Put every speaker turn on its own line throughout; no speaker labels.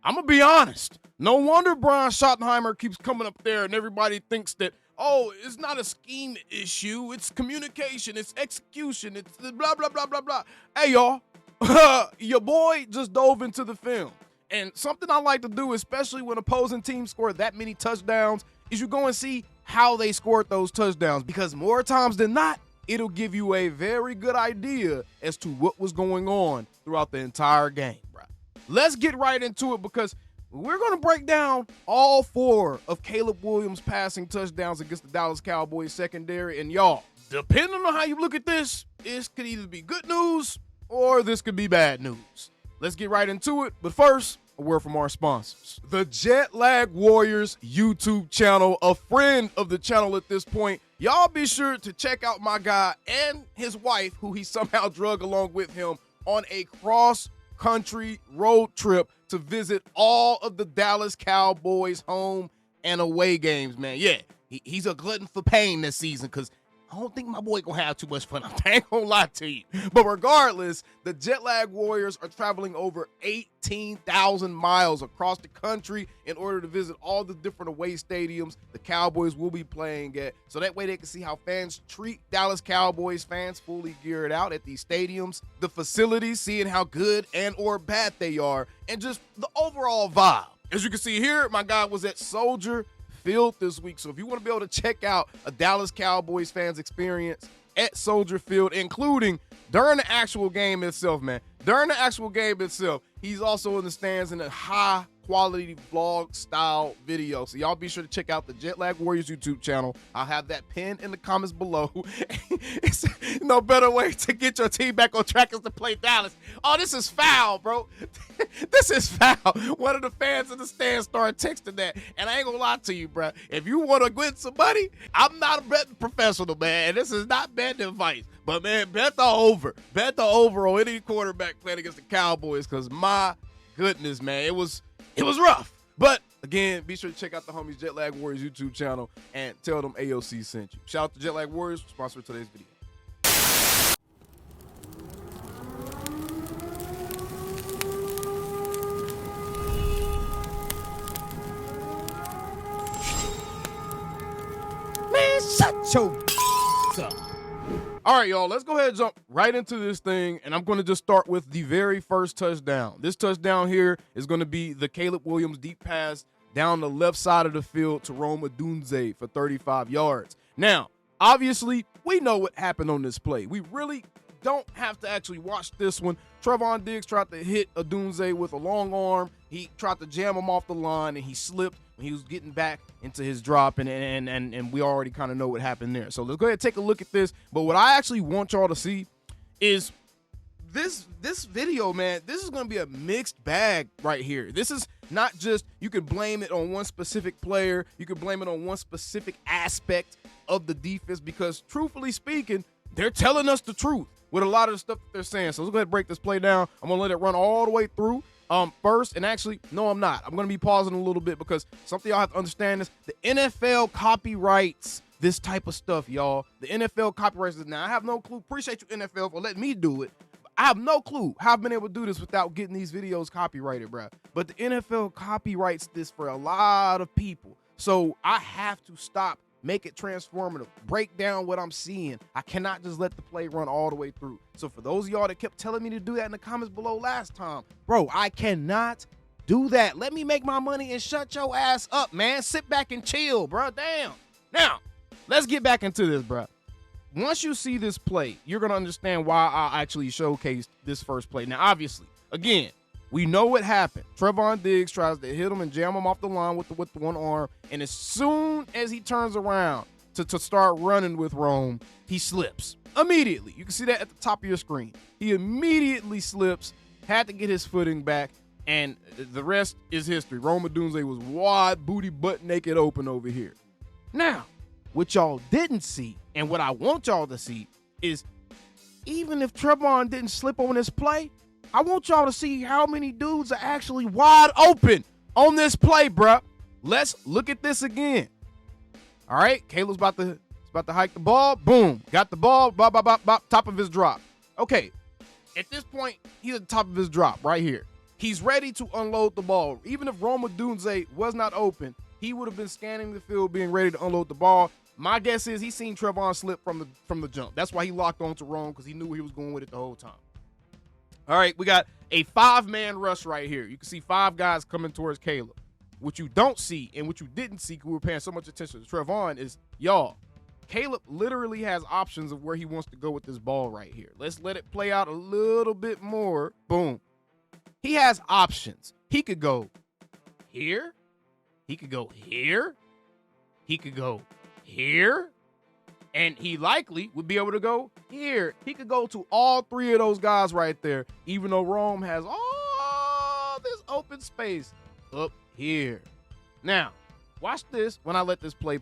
I'm going to be honest. No wonder Brian Schottenheimer keeps coming up there and everybody thinks that, oh, it's not a scheme issue. It's communication. It's execution. It's blah, blah, blah, blah, blah. Hey, y'all, your boy just dove into the film. And something I like to do, especially when opposing teams score that many touchdowns, is you go and see how they scored those touchdowns. Because more times than not, it'll give you a very good idea as to what was going on throughout the entire game, bro. Let's get right into it because we're going to break down all 4 of Caleb Williams' passing touchdowns against the Dallas Cowboys secondary. And y'all, depending on how you look at this could either be good news or this could be bad news. Let's get right into it. But first, a word from our sponsors. The Jet Lag Warriors YouTube channel, a friend of the channel at this point. Y'all be sure to check out my guy and his wife, who he somehow drug along with him on a cross-country road trip to visit all of the Dallas Cowboys home and away games, man. Yeah, he's a glutton for pain this season because I don't think my boy gonna have too much fun. I ain't gonna lie to you. But regardless, the Jet Lag Warriors are traveling over 18,000 miles across the country in order to visit all the different away stadiums the Cowboys will be playing at. So that way they can see how fans treat Dallas Cowboys fans fully geared out at these stadiums, the facilities, seeing how good and or bad they are, and just the overall vibe. As you can see here, my guy was at Soldier Field this week. So if you want to be able to check out a Dallas Cowboys fans experience at Soldier Field, including during the actual game itself, man. During the actual game itself, he's also in the stands in a high quality vlog style video. So y'all be sure to check out the Jet Lag Warriors YouTube channel. I'll have that pinned in the comments below. It's no better way to get your team back on track is to play Dallas. Oh, this is foul, bro. This is foul. One of the fans in the stands started texting that. And I ain't gonna lie to you, bro. If you want to win somebody, I'm not a betting professional, man. And this is not betting advice. But, man, bet the over. Bet the over on any quarterback playing against the Cowboys because, my goodness, man, it was rough. But, again, be sure to check out the homies Jet Lag Warriors YouTube channel and tell them AOC sent you. Shout out to Jet Lag Warriors, sponsor of today's video. Man, shut your up. All right, y'all, let's go ahead and jump right into this thing, and I'm going to just start with the very first touchdown. This touchdown here is going to be the Caleb Williams deep pass down the left side of the field to Rome Odunze for 35 yards. Now, obviously, we know what happened on this play. We really don't have to actually watch this one. Trevon Diggs tried to hit Odunze with a long arm. He tried to jam him off the line, and he slipped when he was getting back into his drop, and we already kind of know what happened there. So let's go ahead and take a look at this. But what I actually want y'all to see is this video, man. This is going to be a mixed bag right here. This is not just you can blame it on one specific player. You can blame it on one specific aspect of the defense because, truthfully speaking, they're telling us the truth with a lot of the stuff that they're saying. So let's go ahead and break this play down. I'm going to let it run all the way through. First, and actually, no, I'm not. I'm going to be pausing a little bit because something y'all have to understand is the NFL copyrights this type of stuff, y'all. The NFL copyrights this. Now, I have no clue. Appreciate you, NFL, for letting me do it. I have no clue how I've been able to do this without getting these videos copyrighted, bro. But the NFL copyrights this for a lot of people. So I have to stop, make it transformative, break down what I'm seeing. I cannot just let the play run all the way through. So for those of y'all that kept telling me to do that in the comments below last time, bro, I cannot do that. Let me make my money and shut your ass up, man. Sit back and chill, bro. Damn. Now, let's get back into this, bro. Once you see this play, you're going to understand why I actually showcased this first play. Now, obviously, again, we know what happened. Trevon Diggs tries to hit him and jam him off the line with the one arm, and as soon as he turns around to start running with Rome, he slips. Immediately. You can see that at the top of your screen. He immediately slips, had to get his footing back, and the rest is history. Rome Odunze was wide booty butt naked open over here. Now, what y'all didn't see, and what I want y'all to see, is even if Trevon didn't slip on this play, I want y'all to see how many dudes are actually wide open on this play, bruh. Let's look at this again. All right, Caleb's about to hike the ball. Boom, got the ball, bop, bop, bop, bop, top of his drop. Okay, at this point, he's at the top of his drop right here. He's ready to unload the ball. Even if Rome Odunze was not open, he would have been scanning the field, being ready to unload the ball. My guess is he's seen Trevon slip from the jump. That's why he locked on to Rome, because he knew he was going with it the whole time. All right, we got a 5-man rush right here. You can see 5 guys coming towards Caleb. What you don't see and what you didn't see, because we were paying so much attention to Trevon, is, y'all, Caleb literally has options of where he wants to go with this ball right here. Let's let it play out a little bit more. Boom. He has options. He could go here. He could go here. He could go here. And he likely would be able to go here. He could go to all 3 of those guys right there, even though Rome has all this open space up here. Now, watch this when I let this play.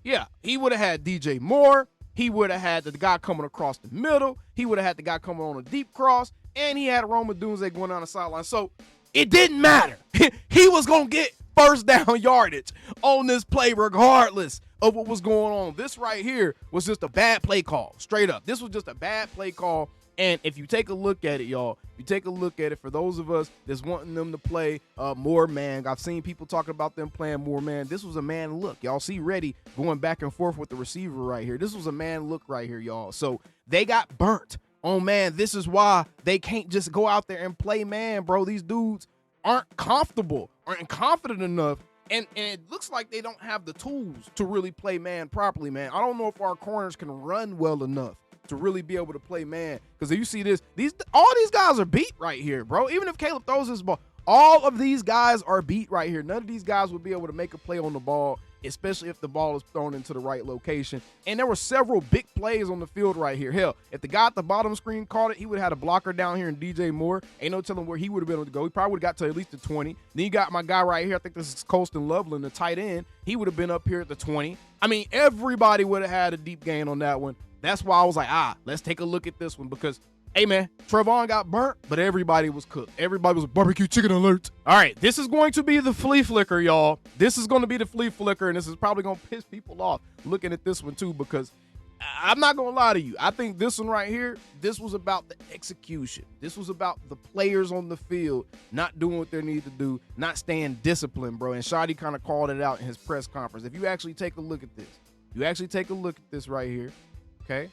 Yeah, he would have had DJ Moore. He would have had the guy coming across the middle. He would have had the guy coming on a deep cross. And he had Rome Odunze going down the sideline. So it didn't matter. He was going to get first down yardage on this play regardless of what was going on. This right here was just a bad play call, straight up. This was just a bad play call. And if you take a look at it, y'all, if you take a look at it, for those of us that's wanting them to play more man, I've seen people talking about them playing more man. This was a man look. Y'all see Reddy going back and forth with the receiver right here. This was a man look right here, y'all. So they got burnt on man. This is why they can't just go out there and play man, bro. These dudes aren't comfortable, aren't confident enough. And it looks like they don't have the tools to really play man properly, man. I don't know if our corners can run well enough to really be able to play man. Because if you see this, all these guys are beat right here, bro. Even if Caleb throws this ball, all of these guys are beat right here. None of these guys would be able to make a play on the ball, especially if the ball is thrown into the right location. And there were several big plays on the field right here. Hell, if the guy at the bottom screen caught it, he would have had a blocker down here in DJ Moore. Ain't no telling where he would have been able to go. He probably would have got to at least the 20. Then you got my guy right here. I think this is Colston Loveland, the tight end. He would have been up here at the 20. I mean, everybody would have had a deep gain on that one. That's why I was like, let's take a look at this one, because, hey, man, Trevon got burnt, but everybody was cooked. Everybody was barbecue chicken alert. All right, this is going to be the flea flicker, y'all. This is going to be the flea flicker, and this is probably going to piss people off looking at this one, too, because I'm not going to lie to you. I think this one right here, this was about the execution. This was about the players on the field not doing what they need to do, not staying disciplined, bro. And Shadi kind of called it out in his press conference. If you actually take a look at this, right here, okay?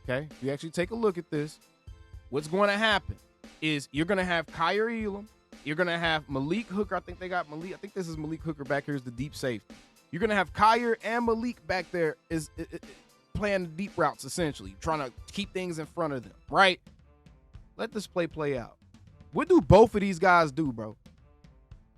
If you actually take a look at this, what's going to happen is you're going to have Kyer Elam. You're going to have Malik Hooker. I think this is Malik Hooker back here is the deep safety. You're going to have Kyer and Malik back there is playing the deep routes, essentially, trying to keep things in front of them, right? Let this play out. What do both of these guys do, bro?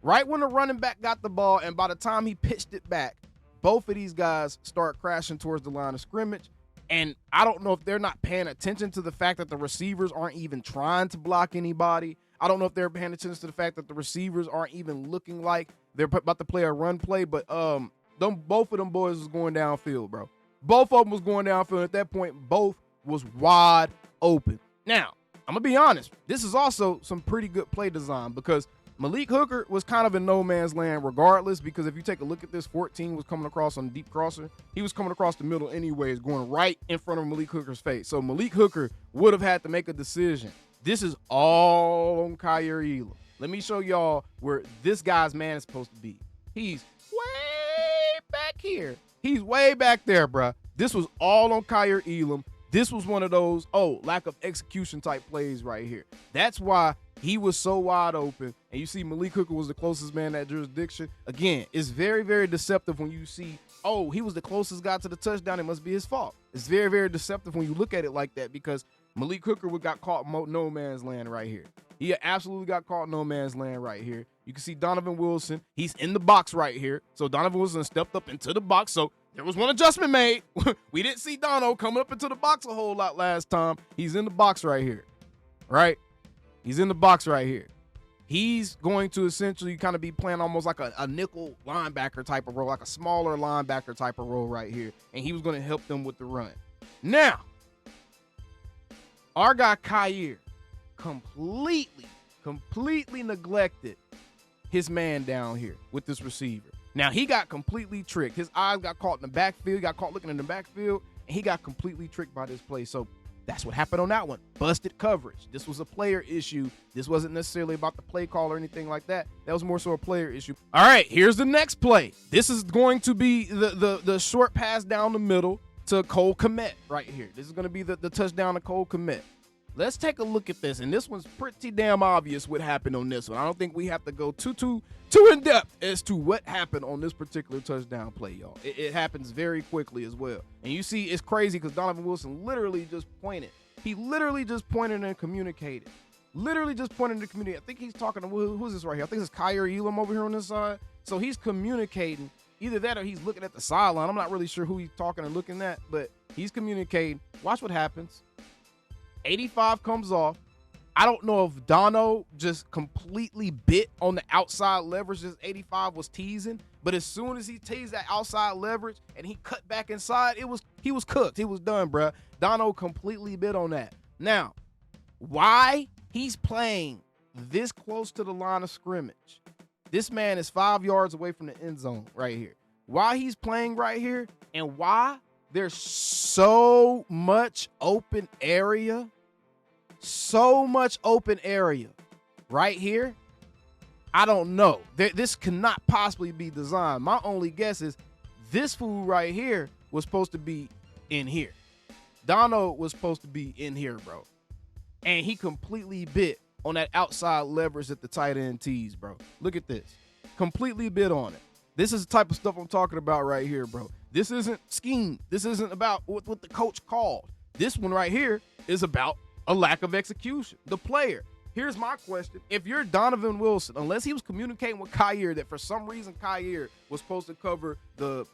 Right when the running back got the ball, and by the time he pitched it back, both of these guys start crashing towards the line of scrimmage. And I don't know if they're not paying attention to the fact that the receivers aren't even trying to block anybody. I don't know if they're paying attention to the fact that the receivers aren't even looking like they're about to play a run play. But both of them boys was going downfield, bro. Both of them was going downfield. At that point, both was wide open. Now, I'm going to be honest. This is also some pretty good play design, because Malik Hooker was kind of in no man's land regardless, because if you take a look at this, 14 was coming across on a deep crosser. He was coming across the middle anyways, going right in front of Malik Hooker's face. So Malik Hooker would have had to make a decision. This is all on Kyer Elam. Let me show y'all where this guy's man is supposed to be. He's way back here. He's way back there, bruh. This was all on Kyer Elam. This was one of those, lack of execution type plays right here. That's why he was so wide open. And you see Malik Hooker was the closest man in that jurisdiction. Again, it's very, very deceptive when you see, he was the closest guy to the touchdown. It must be his fault. It's very, very deceptive when you look at it like that, because Malik Hooker got caught no man's land right here. He absolutely got caught no man's land right here. You can see Donovan Wilson. He's in the box right here. So Donovan Wilson stepped up into the box. So there was one adjustment made. We didn't see Dono coming up into the box a whole lot last time. He's in the box right here, right? He's in the box right here. He's going to essentially kind of be playing almost like a nickel linebacker type of role, like a smaller linebacker type of role right here. And he was going to help them with the run. Now, our guy Kyer completely neglected his man down here with this receiver. Now, he got completely tricked. His eyes got caught in the backfield. He got caught looking in the backfield, and he got completely tricked by this play. So That's what happened on that one. Busted coverage. This was a player issue. This wasn't necessarily about the play call or anything like that. That was more so a player issue. All right, here's the next play. This is going to be the short pass down the middle to Cole Kmet right here. This is going to be the touchdown to Cole Kmet. Let's take a look at this, and this one's pretty damn obvious what happened on this one. I don't think we have to go too in depth as to what happened on this particular touchdown play, y'all. It happens very quickly as well. And you see, it's crazy because Donovan Wilson literally just pointed. He literally just pointed and communicated. Literally just pointed and communicated. I think he's talking to, who's this right here? I think it's Kyer Elam over here on this side. So he's communicating. Either that or he's looking at the sideline. I'm not really sure who he's talking and looking at, but he's communicating. Watch what happens. 85 comes off. I don't know if Dono just completely bit on the outside leverage as 85 was teasing, but as soon as he teased that outside leverage and he cut back inside, he was cooked. He was done, bruh. Dono completely bit on that. Now, why he's playing this close to the line of scrimmage? This man is 5 yards away from the end zone right here. Why he's playing right here and why there's so much open area. So much open area right here. I don't know. This cannot possibly be designed. My only guess is this fool right here was supposed to be in here. Dono was supposed to be in here, bro. And he completely bit on that outside leverage that the tight end tees, bro. Look at this. Completely bit on it. This is the type of stuff I'm talking about right here, bro. This isn't scheme. This isn't about what the coach called. This one right here is about a lack of execution. The player. Here's my question. If you're Donovan Wilson, unless he was communicating with Kyer that for some reason Kyer was supposed to cover the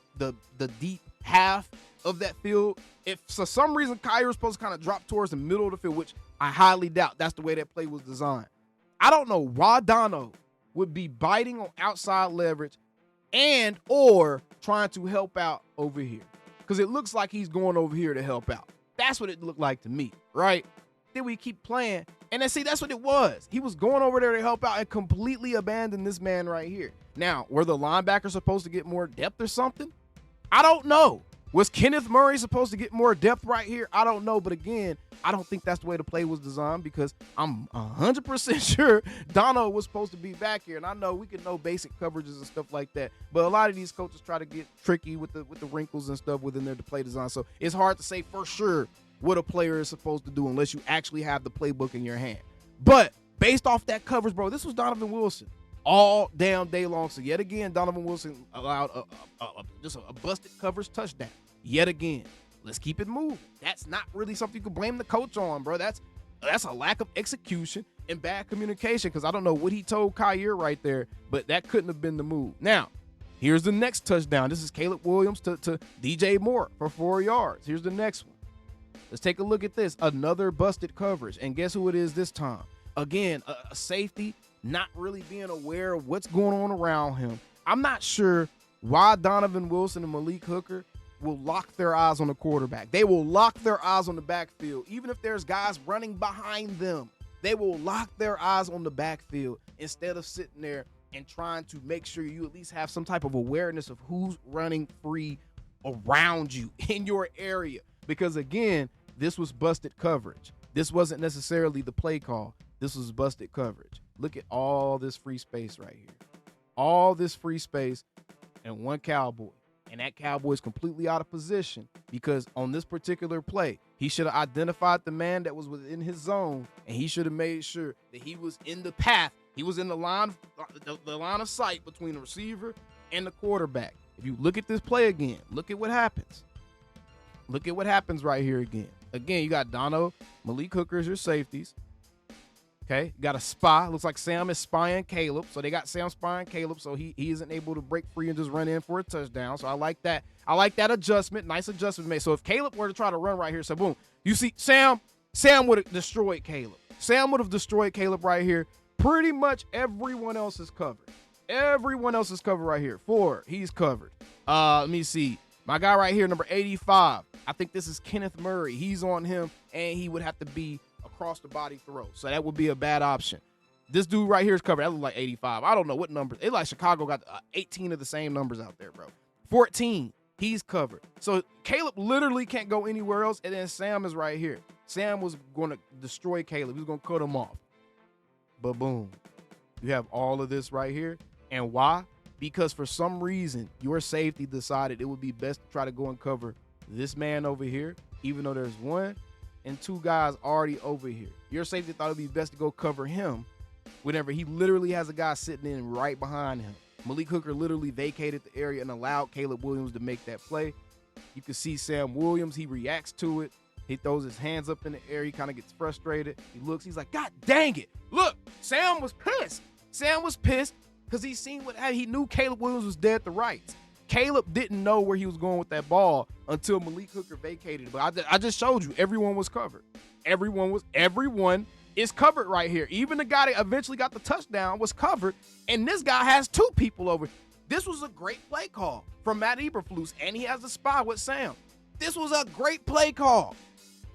deep half of that field, if for some reason Kyer was supposed to kind of drop towards the middle of the field, which I highly doubt that's the way that play was designed. I don't know why Dono would be biting on outside leverage and or trying to help out over here. Because it looks like he's going over here to help out. That's what it looked like to me, right? Then we keep playing, and then see, that's what it was. He was going over there to help out and completely abandoned this man right here. Now, were the linebackers supposed to get more depth or something? I don't know. Was Kenneth Murray supposed to get more depth right here? I don't know, but again, I don't think that's the way the play was designed because I'm 100% sure Dono was supposed to be back here, and I know we can know basic coverages and stuff like that, but a lot of these coaches try to get tricky with the wrinkles and stuff within their play design, so it's hard to say for sure what a player is supposed to do unless you actually have the playbook in your hand. But based off that coverage, bro, this was Donovan Wilson all damn day long. So yet again, Donovan Wilson allowed just a busted coverage touchdown. Yet again, let's keep it moving. That's not really something you can blame the coach on, bro. That's a lack of execution and bad communication because I don't know what he told Kyer right there, but that couldn't have been the move. Now, here's the next touchdown. This is Caleb Williams to DJ Moore for 4 yards. Here's the next one. Let's take a look at this. Another busted coverage. And guess who it is this time? Again, a safety not really being aware of what's going on around him. I'm not sure why Donovan Wilson and Malik Hooker will lock their eyes on the quarterback. They will lock their eyes on the backfield. Even if there's guys running behind them, they will lock their eyes on the backfield instead of sitting there and trying to make sure you at least have some type of awareness of who's running free around you in your area. Because again, this was busted coverage. This wasn't necessarily the play call. This was busted coverage. Look at all this free space right here. All this free space and one Cowboy. And that Cowboy is completely out of position because on this particular play, he should have identified the man that was within his zone, and he should have made sure that he was in the path. He was in the line of sight between the receiver and the quarterback. If you look at this play again, look at what happens. Look at what happens right here again. Again, you got Dono, Malik Hooker as your safeties. Okay, you got a spy. Looks like Sam is spying Caleb. So they got Sam spying Caleb, so he isn't able to break free and just run in for a touchdown. So I like that. I like that adjustment. Nice adjustment made. So if Caleb were to try to run right here, so boom, you see Sam would have destroyed Caleb. Sam would have destroyed Caleb right here. Pretty much everyone else is covered. Everyone else is covered right here. 4, he's covered. Let me see. My guy right here, number 85. I think this is Kenneth Murray. He's on him, and he would have to be across the body throw. So that would be a bad option. This dude right here is covered. That looks like 85. I don't know what numbers. It's like Chicago got 18 of the same numbers out there, bro. 14. He's covered. So Caleb literally can't go anywhere else, and then Sam is right here. Sam was going to destroy Caleb. He was going to cut him off. But boom, you have all of this right here. And why? Because for some reason, your safety decided it would be best to try to go and cover this man over here, even though there's 1 and 2 guys already over here. Your safety thought it would be best to go cover him whenever he literally has a guy sitting in right behind him. Malik Hooker literally vacated the area and allowed Caleb Williams to make that play. You can see Sam Williams, he reacts to it. He throws his hands up in the air. He kind of gets frustrated. He looks, he's like, God dang it. Look, Sam was pissed. Sam was pissed because he knew Caleb Williams was dead to rights. Caleb didn't know where he was going with that ball until Malik Hooker vacated. But I just showed you, everyone was covered. Everyone is covered right here. Even the guy that eventually got the touchdown was covered, and this guy has 2 people over. This was a great play call from Matt Eberflus, and he has a spy with Sam. This was a great play call.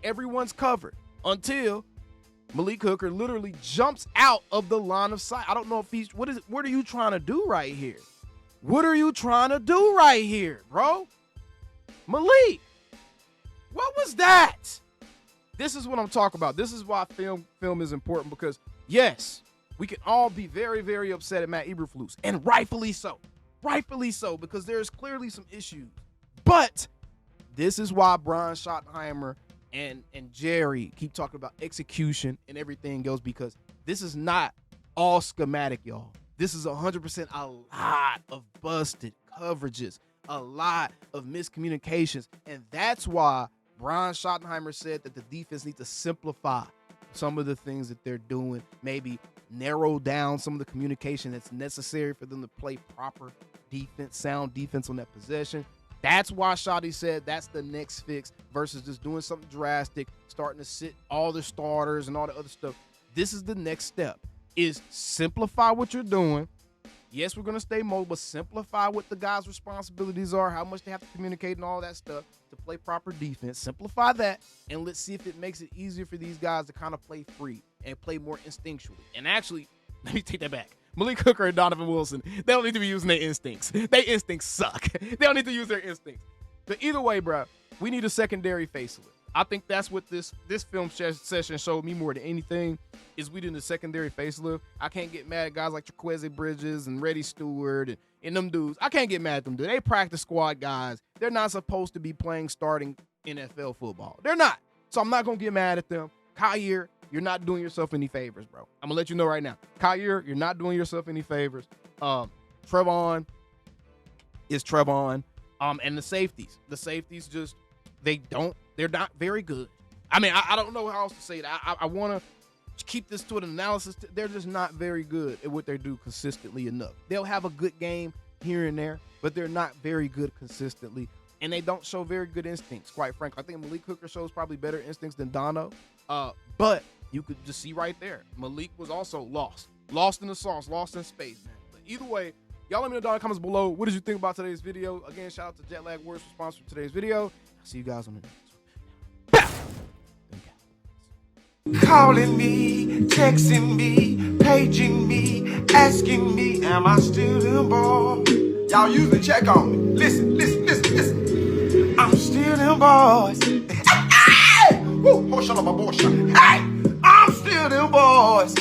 Everyone's covered until Malik Hooker literally jumps out of the line of sight. I don't know if what are you trying to do right here? What are you trying to do right here, bro? Malik, what was that? This is what I'm talking about. This is why film is important, because yes, we can all be very, very upset at Matt Eberflus, and rightfully so. Rightfully so, because there's clearly some issues. But this is why Brian Schottenheimer and Jerry keep talking about execution and everything else, because this is not all schematic, y'all. This is 100% a lot of busted coverages, a lot of miscommunications, and that's why Brian Schottenheimer said that the defense needs to simplify some of the things that they're doing, maybe narrow down some of the communication that's necessary for them to play proper defense, sound defense on that possession. That's why Shotty said that's the next fix versus just doing something drastic, starting to sit all the starters and all the other stuff. This is the next step, is simplify what you're doing. Yes, we're going to stay mobile, but simplify what the guys' responsibilities are, how much they have to communicate and all that stuff to play proper defense. Simplify that, and let's see if it makes it easier for these guys to kind of play free and play more instinctually. And actually, let me take that back. Malik Hooker and Donovan Wilson, they don't need to be using their instincts. Their instincts suck. They don't need to use their instincts. But either way, bro, we need a secondary facelift. I think that's what this film session showed me more than anything, is we need a secondary facelift. I can't get mad at guys like Traqueze Bridges and Reddy Stewart and them dudes. I can't get mad at them, dude. They practice squad guys. They're not supposed to be playing starting NFL football. They're not. So I'm not going to get mad at them. Kyer, you're not doing yourself any favors, bro. I'm going to let you know right now. Kyer, you're not doing yourself any favors. Trevon is Trevon. And the safeties just, they're not very good. I mean, I don't know how else to say it. I want to keep this to an analysis. They're just not very good at what they do consistently enough. They'll have a good game here and there, but they're not very good consistently. And they don't show very good instincts, quite frankly. I think Malik Hooker shows probably better instincts than Dono. But you could just see right there, Malik was also lost in the sauce, lost in space, man. But either way, y'all let me know down in the comments below. What did you think about today's video? Again, shout out to Jetlag Wars for sponsoring today's video. I'll see you guys on the next one.
Calling me, texting me, paging me, asking me, am I still in ball? Y'all usually check on me. Listen. I'm still in boys. Hey! Woo! Oh, shut up, my boy. Hey! I'm still in boys.